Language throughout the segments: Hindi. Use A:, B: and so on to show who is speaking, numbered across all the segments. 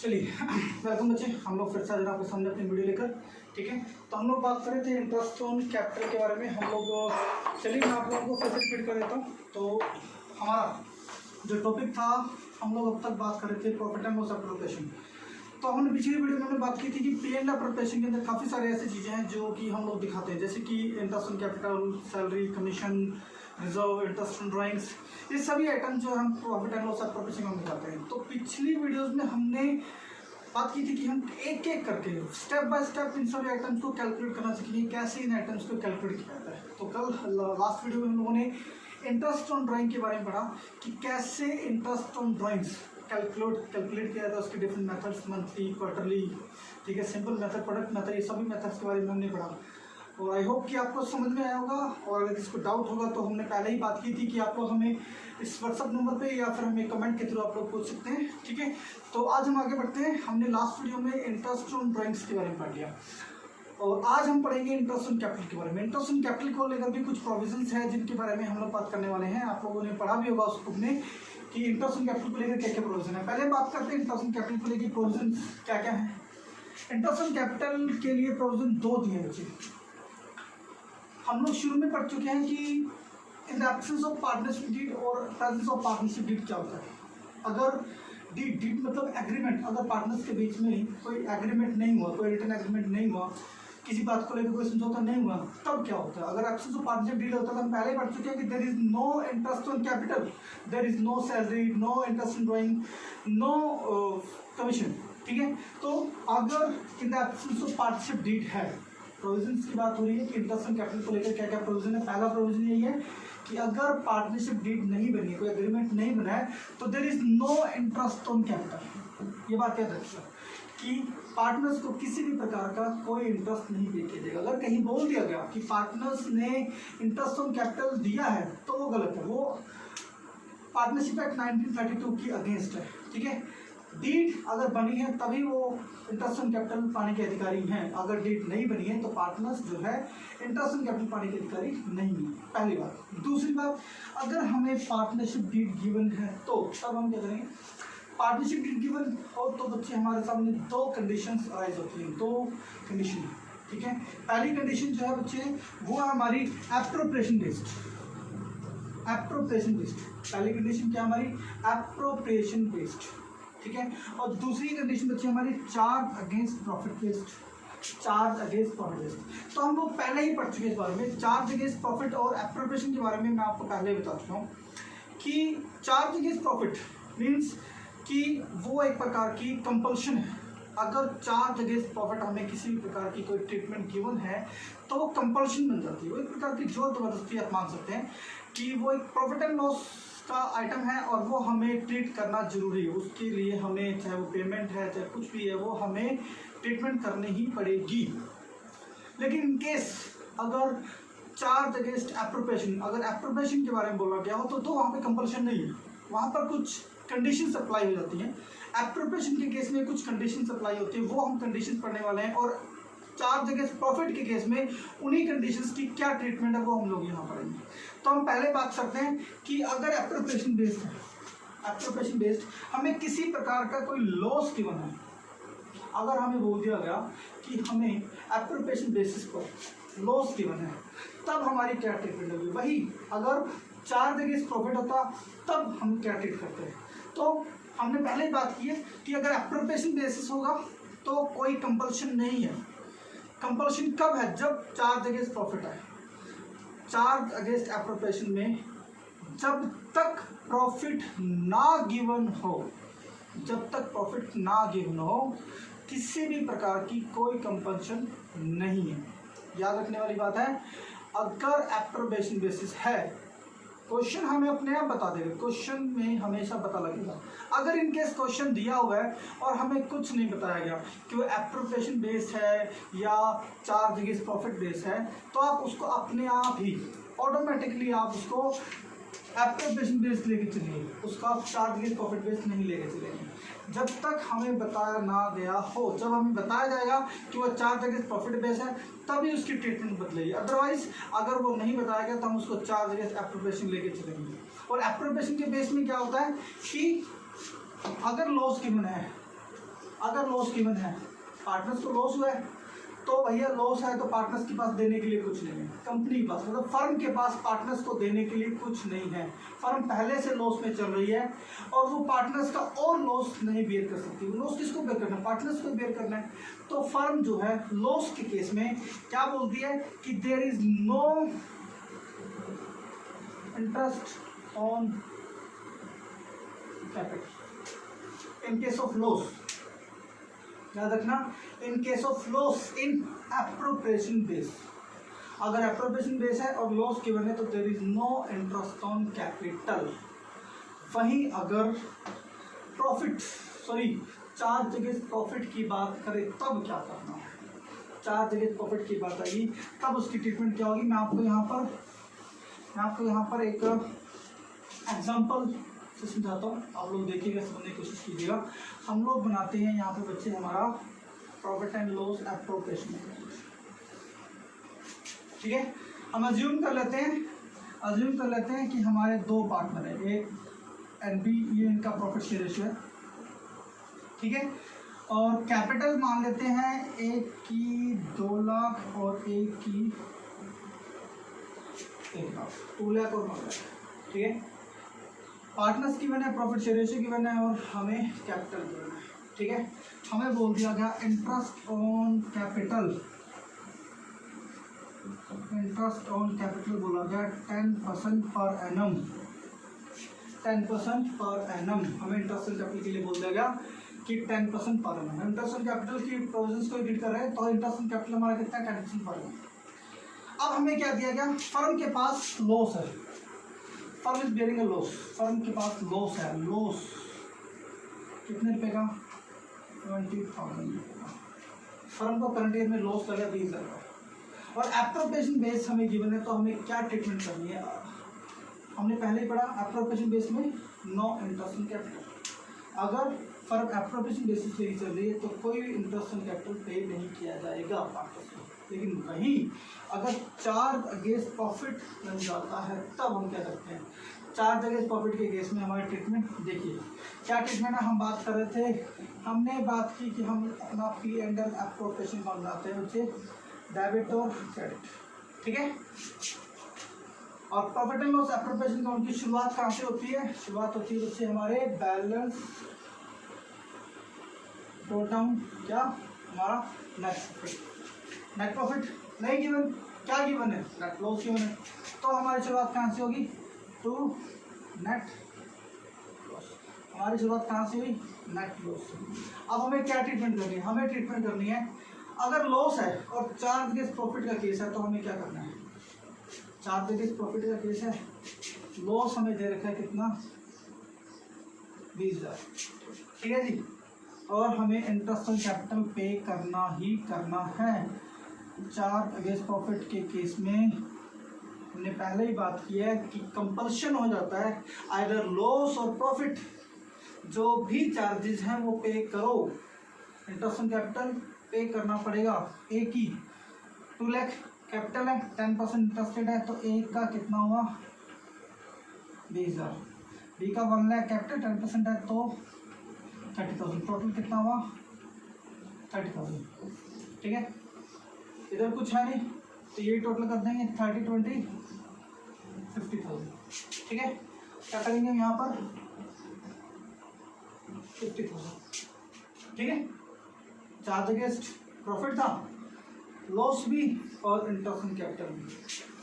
A: चलिए वेलकम बच्चे, हम लोग फिर से आज आपके सामने अपनी वीडियो लेकर, ठीक है। तो हम लोग बात कर रहे थे इंटरेस्ट ऑन कैपिटल के बारे में। हम लोग चलिए मैं आप लोगों को फिर से रिपीट कर देता हूँ। तो हमारा जो टॉपिक था, हम लोग अब तक बात कर रहे थे प्रॉफिट एंड लॉस एप्रोप्रिएशन। तो हमने पिछली वीडियो में हमने बात की थी कि पी एंड एप्रोप्रिएशन के अंदर काफ़ी सारे ऐसी चीज़ें हैं जो कि हम लोग दिखाते हैं, जैसे कि interest on capital, salary, commission, reserve, interest on drawings, ये सभी आइटम जो हम प्रॉफिट एंड लॉस एप्रोप्रिएशन में दिखाते हैं। तो पिछली वीडियोस में हमने बात की थी कि हम एक एक करके स्टेप बाय स्टेप इन सभी आइटम्स को कैलकुलेट करना सीखेंगे, कैसे इन आइटम्स को कैलकुलेट किया जाता है। तो कल लास्ट वीडियो में हम लोगों ने इंटरेस्ट ऑन ड्राइंग के बारे में पढ़ा कि कैसे इंटरेस्ट ऑन ड्राइंग्स कैलकुलेट किया जाता है, उसके डिफरेंट मेथड्स, मंथली, क्वार्टरली, ठीक है, सिंपल मेथड, प्रोडक्ट मेथड, ये सभी मेथड्स के बारे में हमने पढ़ा। और आई होप कि आपको समझ में आया होगा। और अगर किसी को डाउट होगा तो हमने पहले ही बात की थी कि आप लोग हमें इस व्हाट्सअप नंबर पे या फिर हमें कमेंट के थ्रू आप लोग पूछ सकते हैं, ठीक है। तो आज हम आगे बढ़ते हैं। हमने लास्ट वीडियो में इंटरेस्ट ऑन ड्राइंग्स के बारे में पढ़ लिया और आज हम पढ़ेंगे इंटरेस्ट ऑन कैपिटल के बारे में। इंटरेस्ट ऑन कैपिटल को लेकर भी कुछ प्रोविजंस हैं जिनके बारे में हम लोग बात करने वाले हैं। आप लोगों ने पढ़ा भी होगा उस बुक में कि इंटरेस्ट ऑन कैपिटल को लेकर क्या क्या प्रोविजन है। पहले बात करते हैं इंटरेस्ट ऑन कैपिटल को लेकर प्रोविजन क्या क्या है। इंटरेस्ट ऑन कैपिटल के लिए प्रोविजन दो दिए बच्चे। हम लोग शुरू में पढ़ चुके हैं कि in the absence of partnership deed और प्रेजेंस ऑफ पार्टनरशिप डीड क्या होता है। अगर डीड मतलब एग्रीमेंट, अगर पार्टनर्स के बीच में कोई एग्रीमेंट नहीं हुआ, कोई रिटन एग्रीमेंट नहीं हुआ, किसी बात को लेकर कोई समझौता नहीं हुआ, तब क्या होता है। अगर एब्सेंस ऑफ पार्टनरशिप डीड होता है तो हम पहले ही पढ़ चुके हैं कि there is no interest on capital, there is no salary, no interest on drawing, no commission, ठीक है। तो अगर in the absence of partnership deed है, प्रोविजंस की बात हो रही है कि इंटरेस्ट ऑन कैपिटल को लेकर क्या क्या प्रोविजन है। पहला प्रोविजन यही है कि अगर पार्टनरशिप डीड नहीं बनी है, कोई एग्रीमेंट नहीं बना है, तो there is no interest on capital. ये बात याद रखिएगा कि पार्टनर्स को किसी भी प्रकार का कोई इंटरेस्ट नहीं पे किया जाएगा। अगर कहीं बोल दिया गया कि पार्टनर्स ने इंटरेस्ट ऑन कैपिटल दिया है तो वो गलत है, वो पार्टनरशिप एक्ट 1932 की अगेंस्ट है, ठीक है। डीड अगर बनी है तभी वो इंटरेस्ट ऑन कैपिटल पाने के अधिकारी हैं। अगर डीड नहीं बनी है तो पार्टनर्स जो है इंटरेस्ट ऑन कैपिटल पाने के अधिकारी नहीं है, पहली बात। दूसरी बात, अगर हमें पार्टनरशिप डीड गिवन है तो तब हम क्या करेंगे। पार्टनरशिप डीड गिवन हो तो बच्चे हमारे सामने दो कंडीशंस अराइज होती हैं, दो कंडीशन, ठीक है। पहली कंडीशन जो है बच्चे वो है हमारी एप्रोप्रिएशन बेस्ड। एप्रोप्रिएशन बेस्ड पहली कंडीशन क्या हमारी, एप्रोप्रिएशन बेस्ड, ठीक है। और दूसरी कंडीशन बच्ची हमारी charge against profit based. Charge against profit based तो हम लोग पहले ही पढ़ चुके हैं इस बारे में। चार्ज अगेंस्ट प्रॉफिट और एप्रोप्रिएशन के बारे में मैं आपको पहले ही बता चुका हूँ कि चार्ज अगेंस्ट प्रॉफिट मीन्स कि वो एक प्रकार की कंपल्शन है। अगर चार्ज अगेंस्ट प्रॉफिट हमें किसी भी प्रकार की कोई ट्रीटमेंट गिवन है तो वो कंपल्शन बन जाती है, वो एक प्रकार की जोर जबरदस्ती आप मान सकते हैं कि वो एक प्रॉफिट एंड लॉस का आइटम है और वो हमें ट्रीट करना जरूरी है। उसके लिए हमें चाहे वो पेमेंट है चाहे कुछ भी है, वो हमें ट्रीटमेंट करनी ही पड़ेगी। लेकिन इन केस अगर चार्ज अगेंस्ट एप्रोप्रिएशन, अगर एप्रोप्रिएशन के बारे में बोला गया हो तो वहाँ पे कंपल्शन नहीं है, वहाँ पर कुछ कंडीशन अप्लाई हो जाती हैं। एप्रोप्रिएशन के केस में कुछ कंडीशन अप्लाई होती है, वो हम कंडीशन पढ़ने वाले हैं। और चार्ज अगेंस्ट प्रॉफिट के केस में उन्हीं कंडीशंस की क्या ट्रीटमेंट है वो हम लोग यहाँ पढ़ेंगे। तो हम पहले बात करते हैं कि अगर एप्रोप्रिएशन बेस्ड है, एप्रोप्रिएशन बेस्ड हमें किसी प्रकार का कोई लॉस गिवन है, अगर हमें बोल दिया गया कि हमें एप्रोप्रिएशन बेसिस पर लॉस गिवन है, तब हमारी क्या ट्रीटमेंट होगी। वही अगर चार्ज अगेंस्ट प्रॉफिट होता तब हम क्या ट्रीट करते हैं। तो हमने पहले ही बात की है कि अगर एप्रोप्रिएशन बेसिस होगा तो कोई कंपल्शन नहीं है। कंपल्शन कब है, जब चार्ज अगेंस्ट प्रॉफिट है। चार्ज अगेंस्ट एप्रोप्रिएशन में जब तक प्रॉफिट ना गिवन हो, जब तक प्रॉफिट ना गिवन हो, किसी भी प्रकार की कोई कंपल्शन नहीं है। याद रखने वाली बात है, अगर एप्रोप्रिएशन बेसिस है, क्वेश्चन हमें अपने आप बता देगा, क्वेश्चन में हमेशा पता लगेगा। अगर इनकेस क्वेश्चन दिया हुआ है और हमें कुछ नहीं बताया गया कि वो एप्रोप्रिएशन बेस्ड है या चार्ज अगेंस्ट प्रॉफिट बेस्ड है, तो आप उसको अपने आप ही ऑटोमेटिकली आप उसको एप्रोप्रिएशन बेस्ड लेके चलिए, उसका आप चार्ज अगेंस्ट प्रॉफिट बेस्ड नहीं लेके चलेंगे जब तक हमें बताया ना गया हो। जब हमें बताया जाएगा कि वो चार्ज अगेंस्ट प्रॉफिट बेस्ड है तभी उसकी ट्रीटमेंट बदलेगी। अदरवाइज अगर वो नहीं बताया गया तो हम उसको चार्ज अगेंस्ट एप्रोप्रिएशन लेके चलेंगे। और एप्रोप्रिएशन के बेस में क्या होता है कि अगर लॉस गिवन है, अगर लॉस गिवन है, पार्टनर्स को लॉस हुआ है, तो भैया लॉस है तो पार्टनर्स के पास देने के लिए कुछ नहीं है, कंपनी के पास मतलब फर्म के पास पार्टनर्स को देने के लिए कुछ नहीं है। फर्म पहले से लॉस में चल रही है और वो पार्टनर्स का और लॉस नहीं बेयर कर सकती। लॉस किसको बेयर करना है? पार्टनर्स को बेयर करना है। तो फर्म जो है लॉस के केस में क्या बोलती है कि there is no interest on capital in case of loss. याद रखना, in case of loss in appropriation base, अगर एप्रोप्रिएशन बेस है और लॉस गिवन है तो there is no interest on capital. वहीं अगर प्रॉफिट चार्ज अगेंस्ट प्रॉफिट की बात करें तब क्या करना है? चार्ज अगेंस्ट प्रॉफिट की बात आएगी तब उसकी ट्रीटमेंट क्या होगी? मैं आपको यहाँ पर एक एग्जांपल से समझाता हूँ, आप लोग देखिएगा, समझने की कोशिश कीजिएगा। हम लोग बनाते हैं यहाँ पे बच्चे हमारा प्रॉफिट एंड लॉस एप्रोप्रिएशन, ठीक है। हम अज्यूम कर लेते हैं कि हमारे दो पार्टनर हैं, एक एंड बी, ये इनका प्रॉफिट शेयर रेशियो है, ठीक है। और कैपिटल मान लेते हैं एक की 2 लाख और एक की 1 लाख, 2 लाख और 9 लाख, ठीक है। पार्टनर्स की बने, प्रॉफिट शेयर रेशियो की बने और हमें कैपिटल की बने, ठीक है। हमें बोल दिया गया इंटरेस्ट ऑन कैपिटल बोला गया 10% पर एनम, 10% पर एनम। हमें इंटरेस्ट ऑन कैपिटल के लिए बोल दिया गया कि 10% per annum. Interest on capital की प्रोविजंस को एडिट कर रहे हैं तो इंटरेस्ट ऑन कैपिटल हमारा कितना है? 10% पर एनम। अब हमें क्या दिया गया? फर्म के पास लॉस है, firm is bearing a loss, firm के पास लॉस है। लॉस कितने रुपए का? 20,000। फर्म को करंट ईयर में लॉस लगा 20,000 का। और एप्रोप्रिएशन बेस हमें गिवन है तो हमें क्या ट्रीटमेंट करनी है? हमने पहले ही पढ़ा, एप्रोप्रिएशन बेस में नो इंटरेस्ट ऑन कैपिटल। अगर फर्म एप्रोप्रिएशन बेसिस पे चल रही है तो कोई भी इंटरेस्ट ऑन कैपिटल पे नहीं किया जाएगा पार्टनर्स को। लेकिन वहीं अगर चार्ज अगेंस्ट प्रॉफिट बन जाता है तब हम क्या करते हैं? चार्ज अगेंस्ट प्रॉफिट के केस में हमारी ट्रीटमेंट देखिए क्या ट्रीटमेंट है। हम बात कर रहे थे, हमने बात की कि हम अपना पी एंड एल एप्रोप्रिएशन बनाते हैं, उसे डेबिट और क्रेडिट, ठीक है। और profit and loss appropriation account की शुरुआत कहाँ से होती है? शुरुआत होती है बच्चे हमारे बैलेंस टोटल डाउन, क्या हमारा नेट प्रॉफिट नहीं गिवन, क्या गिवन है? नेट लॉस गिवन है। तो हमारी शुरुआत कहाँ से होगी? To net loss. हमारी शुरुआत कहाँ से हुई? Net loss. अब हमें क्या ट्रीटमेंट करनी है? हमें ट्रीटमेंट करनी है, अगर लॉस है और चार्ज अगेंस्ट प्रॉफिट का केस है तो हमें क्या करना है? चार्ज अगेंस्ट प्रॉफिट का केस है, लॉस हमें दे रखा है कितना? 20,000, ठीक है जी। और हमें इंटरेस्ट ऑन कैपिटल पे करना ही करना है। चार्ज अगेंस्ट प्रॉफिट के केस में हमने पहले ही बात की है कि कंपल्शन हो जाता है, आइदर लॉस और प्रॉफिट, जो भी चार्जेस हैं वो पे करो। इंटरेस्ट ऑन कैपिटल पे करना पड़ेगा। एक ही 2 लाख कैपिटल है, 10% इंटरेस्टेड है तो एक का कितना हुआ? 20,000। बी का 1 लाख कैपिटल 10% है तो 30,000, टोटल कितना हुआ? 30,000, ठीक है। इधर कुछ है नहीं तो ये टोटल कर देंगे 30, 20, 50,000, ठीक है। क्या करेंगे हम यहाँ पर? 50,000, ठीक है। चार्ज अगेंस्ट प्रॉफिट था, लॉस भी और इंटरेस्ट ऑन कैपिटल भी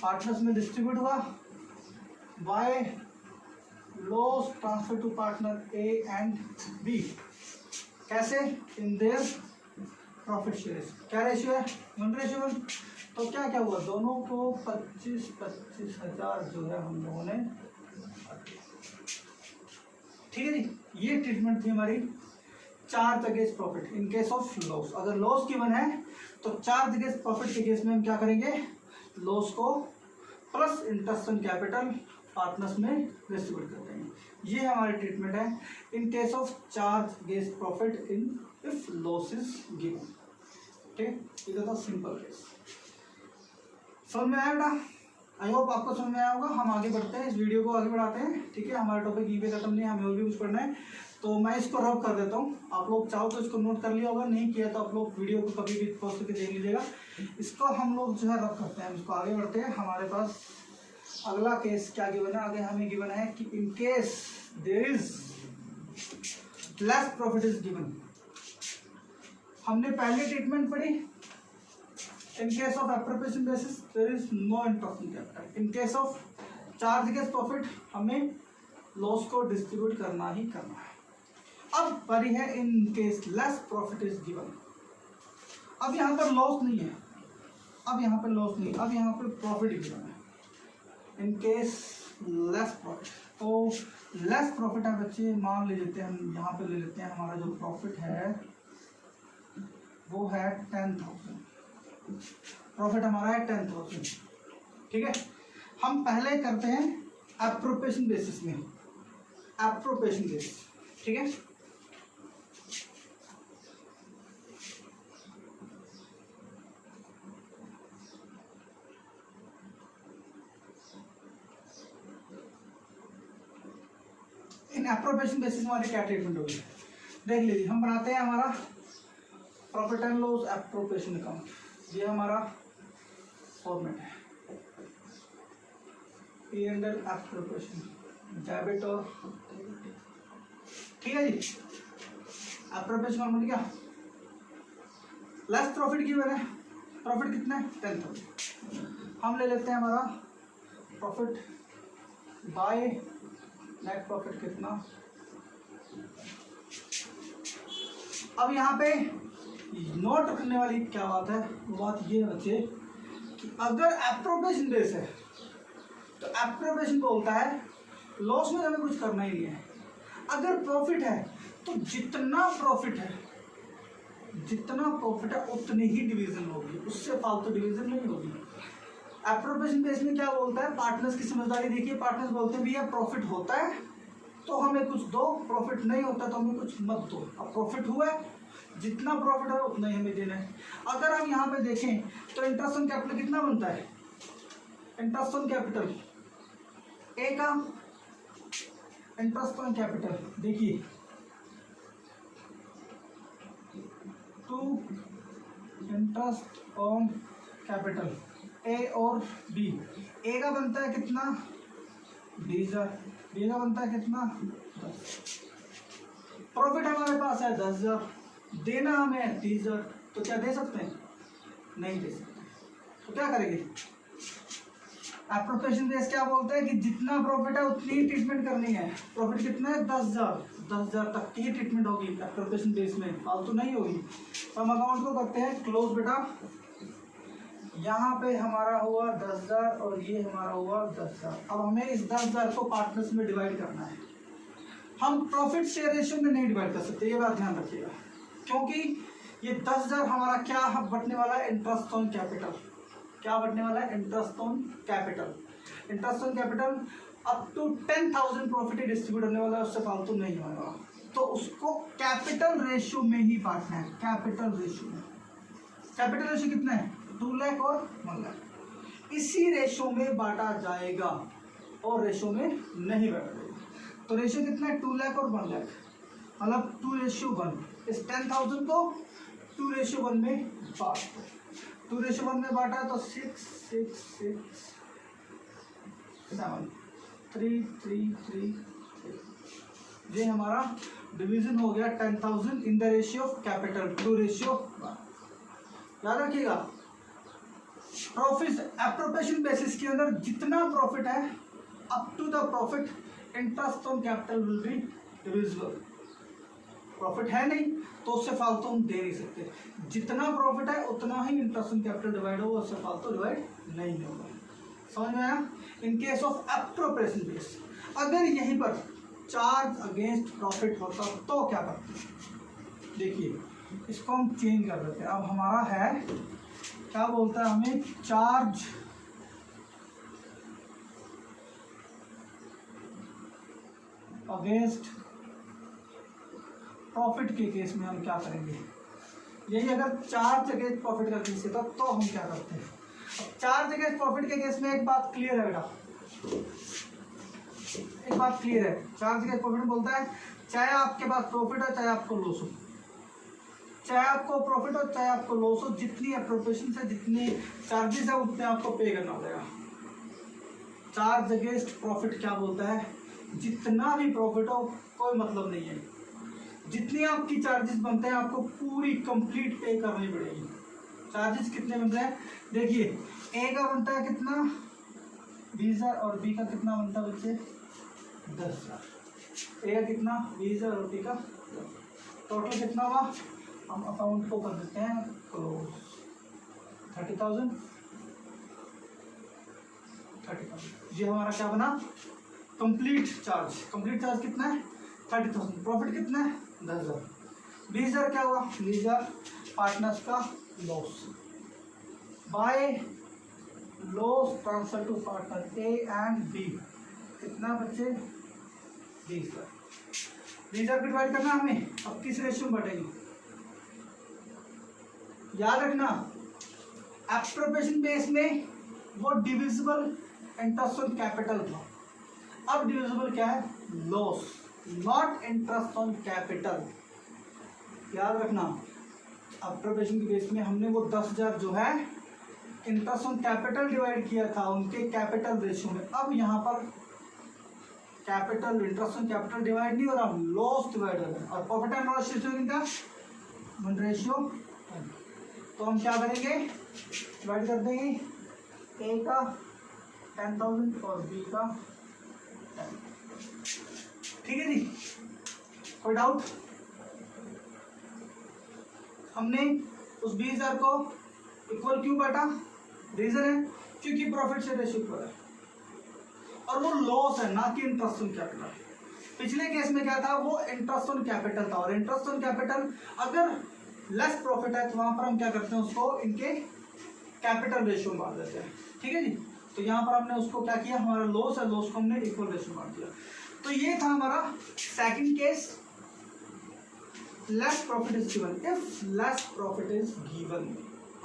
A: पार्टनर्स में डिस्ट्रीब्यूट हुआ by loss transfer to partner A and B. कैसे? In there profit share. क्या रेशियो है? 1:1। तो क्या क्या हुआ? दोनों को 25 हज़ार जो है हम लोगों ने, ठीक है जी। ये ट्रीटमेंट थी हमारी charge against profit in case of loss. अगर लॉस गिवन है तो चार्ज अगेंस्ट प्रॉफिट के केस में हम क्या करेंगे? लॉस को plus interest on capital partners में डिस्ट्रीब्यूट कर देंगे। ये हमारी ट्रीटमेंट है in case of charge against profit in if loss is given, ठीक है। ये था सिंपल केस। समझ में आया बेटा? आई होप आपको समझ में आया होगा। हम आगे बढ़ते हैं, इस वीडियो को आगे बढ़ाते हैं, ठीक है। हमारा टॉपिक यहीं पे खत्म नहीं है, हमें और भी कुछ पढ़ना है। तो मैं इसको रब कर देता हूँ, आप लोग चाहो तो इसको नोट कर लिया होगा, नहीं किया तो आप लोग वीडियो को कभी भी पॉज करके देख लीजिएगा। इसको हम लोग जो है रब करते हैं, इसको आगे बढ़ते हैं। हमारे पास अगला केस क्या गिवन है, आगे हमें गिवन है कि in case there is less profit is given. हमने पहली ट्रीटमेंट पढ़ी, in case of appropriation basis there is no interest in capital. In case of charge against profit हमें लॉस को डिस्ट्रीब्यूट करना ही करना है। अब परी है in case less profit is given. अब यहाँ पर लॉस नहीं है, अब यहाँ पर लॉस नहीं, अब यहाँ पर प्रॉफिट गिवन है। इन केस लेस प्रॉफिट, तो लेस प्रॉफिट है बच्चे, मान ले लेते हैं हम, यहाँ पे ले लेते हैं हमारा जो प्रॉफिट है वो है 10,000। प्रॉफिट हमारा है 10,000, ठीक है। हम पहले करते हैं एप्रोप्रिएशन बेसिस में, एप्रोप्रिएशन बेसिस, ठीक है। इन एप्रोप्रिएशन बेसिस हमारी क्या ट्रीटमेंट होगी देख लीजिए। हम बनाते हैं हमारा profit and loss appropriation account, ये हमारा फॉर्मेट है। P and L appropriation, debit और, ठीक है जी। एप्रोप्रिएशन फॉर्मेट क्या, लेस प्रॉफिट की वजह, प्रॉफिट कितना है 10,000। हम ले लेते हैं हमारा प्रॉफिट बाय नेट प्रॉफिट कितना। अब यहाँ पे नोट रखने वाली क्या बात है, वो बात ये बच्चे कि अगर एप्रोप्रिएशन बेस है तो एप्रोप्रिएशन बोलता है लॉस में हमें कुछ करना ही नहीं है। अगर प्रॉफिट है तो जितना प्रॉफिट है उतनी ही डिवीजन होगी, उससे फालतू डिवीजन नहीं होगी। एप्रोप्रिएशन बेस में क्या बोलता है, पार्टनर्स की समझदारी देखिए। पार्टनर्स बोलते हैं भैया प्रॉफिट होता है तो हमें कुछ दो, प्रॉफिट नहीं होता तो हमें कुछ मत दो। अब प्रॉफिट हुआ है, जितना प्रॉफिट है उतना ही हमें देना है। अगर हम यहाँ पे देखें तो इंटरेस्ट ऑन कैपिटल कितना बनता है, इंटरेस्ट ऑन कैपिटल ए का इंटरेस्ट ऑन कैपिटल देखिए, to interest on capital A और बी। ए का बनता है कितना 20,000, बी का बनता है कितना 10। प्रॉफिट हमारे पास है 10,000, देना हमें 30,000, तो क्या दे सकते हैं, नहीं दे सकते। तो क्या करेंगे, एप्रोप्रिएशन बेस क्या बोलते हैं कि जितना प्रॉफिट है उतनी ही ट्रीटमेंट करनी है। प्रॉफिट कितना है 10,000 तक की ट्रीटमेंट होगी एप्रोप्रिएशन बेस में, फालतू नहीं होगी। तो हम अकाउंट को करते हैं क्लोज बेटा। यहाँ पे हमारा हुआ 10,000 और ये हमारा हुआ 10,000। अब हमें इस 10,000 को पार्टनर्स में डिवाइड करना है। हम प्रॉफिट शेयर रेशियो में नहीं डिवाइड कर सकते, ये बात ध्यान रखिएगा, क्योंकि ये 10,000 हमारा क्या बटने वाला है, इंटरेस्ट ऑन कैपिटल। क्या बटने वाला है, interest on capital. Interest on capital up to 10,000 profit ही डिस्ट्रीब्यूट होने वाला है, उससे फालतू नहीं होने वाला। तो उसको कैपिटल रेशियो में ही बांटना है, कैपिटल रेशियो में। कैपिटल रेशियो कितना है 2 लाख और 1 लाख, इसी रेशियो में बांटा जाएगा और रेशियो में नहीं बांटा जाएगा। तो रेशियो कितना है 2 लाख और 1 लाख, मतलब 2:1। इस 10,000 को 2:1 में बांट, 2:1 में बांटा तो 6, 6, 6, 7, 3, 3, 3। ये हमारा डिवीजन हो गया 10,000 in the ratio of capital 2:1। याद रखिएगा, प्रॉफिट एप्रोप्रिएशन बेसिस के अंदर जितना प्रॉफिट है up to the profit interest on capital will be divisible. Profit है नहीं तो उससे फालतू हम दे नहीं सकते। जितना प्रॉफिट है उतना ही इंटरेस्ट ऑन कैपिटल डिवाइड होगा, उससे फालतू डिवाइड नहीं होगा। समझ में आया। इन केस ऑफ एप्रोप्रिएशन बेस, अगर यहीं पर चार्ज अगेंस्ट प्रॉफिट होता तो क्या करते हैं, देखिए इसको हम चेंज कर देते हैं। अब हमारा है क्या बोलता है हमें, चार्ज अगेंस्ट प्रॉफिट के केस में हम क्या करेंगे, यही अगर चार्ज अगेंस्ट प्रॉफिट का केस है तो हम क्या करते हैं। अब चार्ज अगेंस्ट प्रॉफिट के केस में एक बात क्लियर है बेटा, एक बात क्लियर है। चार्ज अगेंस्ट प्रॉफिट बोलता है चाहे आपके पास प्रॉफिट हो चाहे आपको लॉस हो, चाहे आपको प्रॉफिट हो चाहे आपको लॉस हो, जितनी अप्रोप्रिएशन से जितनी चार्जेस है उतने आपको पे करना पड़ेगा। चार्ज अगेंस्ट प्रॉफिट क्या बोलता है, जितना भी प्रॉफिट हो कोई मतलब नहीं है, जितनी आपकी चार्जेस बनते हैं आपको पूरी कंप्लीट पे करनी पड़ेगी। चार्जेस कितने बनते हैं देखिए, ए का बनता है कितना 20,000 और बी का कितना बनता है बच्चे 10,000। ए का कितना 20,000 और बी का टोटल कितना हुआ, हम अकाउंट को कर देते हैं क्लोज। 30,000 ये हमारा क्या बना कंप्लीट चार्ज। कंप्लीट चार्ज कितना है 30,000। प्रॉफिट कितना है 10,000। 20,000 क्या हुआ 20,000 पार्टनर्स का loss by loss transfer to partner A and B. कितना बच्चे 20,000। 20,000 को डिवाइड करना हमें, अब किस रेशियो में बढ़ेगी याद रखना, एप्रोप्रिएशन बेस में वो डिविजिबल इंटरेस्ट ऑन कैपिटल था, अब डिविजिबल क्या है loss, not interest on capital. याद रखना एप्रोप्रिएशन के बेस में हमने वो 10,000 जो है इंटरेस्ट ऑन कैपिटल डिवाइड किया था उनके कैपिटल रेशियो में, अब यहाँ पर capital interest on capital divide नहीं हो रहा, लॉस डिवाइड हो रहा है। और प्रॉफिट एंड लॉस रेशियो कितना 1 रेशियो, तो हम क्या करेंगे डिवाइड कर देंगे ए का 10,000 और बी का 10। ठीक है जी, कोई डाउट। हमने उस 20,000 को इक्वल क्यों बांटा, रीजन है क्योंकि प्रॉफिट से रेशियो इक्वल है और वो लॉस है ना कि इंटरेस्ट ऑन कैपिटल। पिछले केस में क्या था वो इंटरेस्ट ऑन कैपिटल था, और इंटरेस्ट ऑन कैपिटल अगर लेस प्रॉफिट है तो वहां पर हम क्या करते हैं उसको इनके कैपिटल रेशियो में बांट देते हैं। ठीक है जी, तो यहाँ पर हमने उसको क्या किया, हमारा लॉस है, लॉस को हमने इक्वल रेशियो बांट दिया। तो ये था हमारा second case, less profit is given. If less profit is given,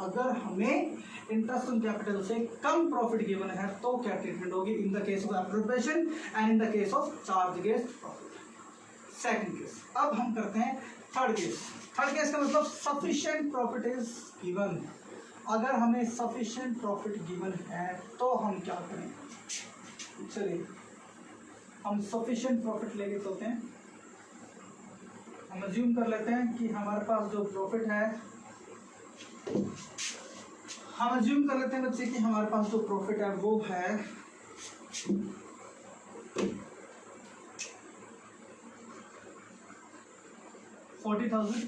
A: अगर हमें इंटरेस्ट ऑन कैपिटल से कम प्रॉफिट गिवन है तो क्या ट्रीटमेंट होगी in the case of appropriation and in the case of charge against profit. Second case. अब हम करते हैं थर्ड केस। थर्ड केस का मतलब सफिशिएंट प्रॉफिट इज गिवन। अगर हमें सफिशिएंट प्रॉफिट गिवन है तो हम क्या करें, चलिए हम सफिशिएंट प्रॉफिट लेके चलते हैं। हम अज्यूम कर लेते हैं कि हमारे पास जो प्रॉफिट है, हम अज्यूम कर लेते हैं बच्चे कि हमारे पास जो प्रॉफिट है वो है 40,000।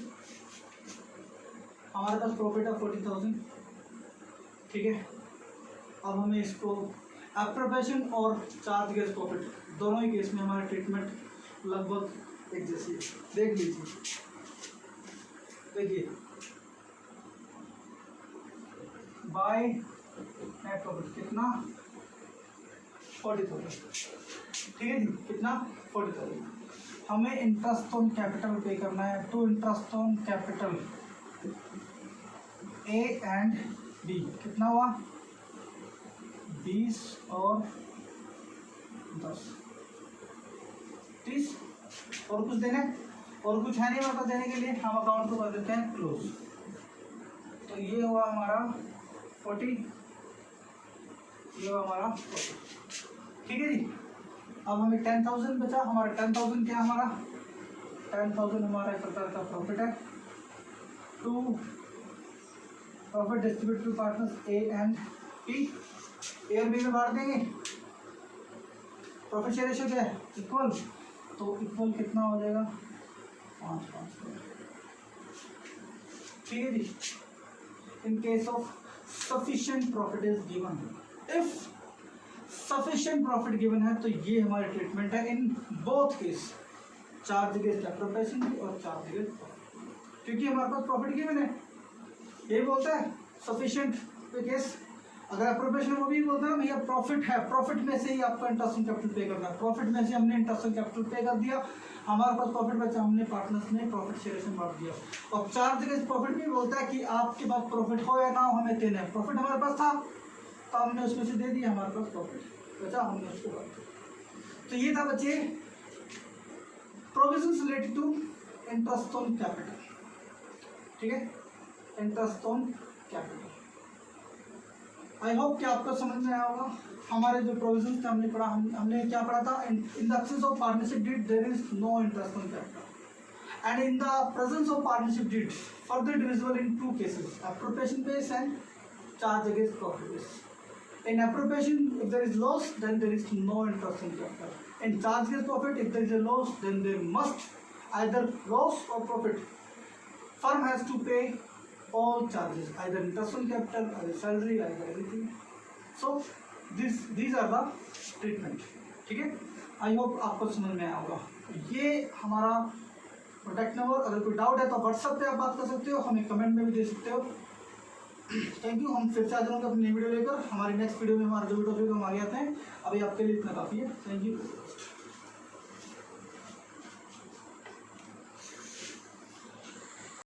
A: हमारे पास प्रॉफिट है 40,000। ठीक है, अब हमें इसको एप्रोप्रिएशन और चार्ज अगेंस्ट प्रॉफिट दोनों ही केस में हमारा ट्रीटमेंट लगभग एक जैसी है। देख लीजिए, देखिए बाय नेट प्रॉफिट कितना 40,000। ठीक है जी, कितना 40,000। हमें इंटरेस्ट ऑन कैपिटल पे करना है, तो interest on capital A and B कितना हुआ 20 और 10 30। और कुछ देने और कुछ है नहीं हमारे पास देने के लिए, हम अकाउंट को कर देते हैं क्लोज। तो ये हुआ हमारा 40, ये हुआ हमारा 40। ठीक है जी, अब हमें 10,000 बचा। हमारा 10,000 क्या, हमारा 10,000 हमारा एक प्रकार का प्रॉफिट है। To profit distribute to partners A and B. A और बी में बांट देंगे। प्रॉफिट शेयर रेशियो क्या है इक्वल, तो इक्वल कितना हो जाएगा 5-5। ठीक है जी, in case of sufficient profit is given. If sufficient profit given है तो ये हमारी ट्रीटमेंट है in both case, charge against appropriation और चार्ज अगेंस्ट प्रॉफिट, क्योंकि हमारे पास प्रॉफिट गिवन है। ये बोलता है सफिशिएंट केस, अगर एप्रोप्रिएशन वो भी बोलता है भैया प्रॉफिट है, प्रॉफिट में से ही आपको इंटरेस्ट ऑन कैपिटल पे करना है, प्रॉफिट में से हमने इंटरेस्ट ऑन कैपिटल पे कर दिया, हमारे पास प्रॉफिट बचा, हमने पार्टनर्स में प्रॉफिट शेयर में बांट दिया। और चार्ज अगेंस्ट प्रॉफिट भी बोलता है कि आपके पास प्रॉफिट हो या ना हो हमें देना है। प्रॉफिट हमारे पास था तो हमने उसमें से दे दिया, हमारे पास प्रॉफिट बचा हमने उसको बांट दिया। तो ये था बच्चे provisions related to interest on capital, ठीक है, interest on capital. I hope कि आपको समझ में आया होगा। हमारे जो प्रोविजंस थे हमने पढ़ा, हमने क्या पढ़ा था, in the absence of partnership deed there is no interest on capital and in the presence of partnership deed further divisible in two cases, appropriation base and charge against profit base. In appropriation, if there is loss, then there is no interest on capital. In charge against profit, if there is a loss, then there must either loss or profit. Firm has to pay all charges, either interest on capital, either salary, either everything. So these are the treatment. ठीक है, आई होप आपको समझ में आया होगा। ये हमारा प्रोडक्ट नंबर। अगर कोई डाउट है तो व्हाट्सएप पे आप बात कर सकते हो, हमें कमेंट में भी दे सकते हो। Thank you. हम फिर से आ जाऊँगा अपनी नई वीडियो लेकर। हमारी नेक्स्ट वीडियो में हमारा जो भी टॉपिक हम आगे आते हैं, अभी आपके लिए इतना काफ़ी है। Thank you.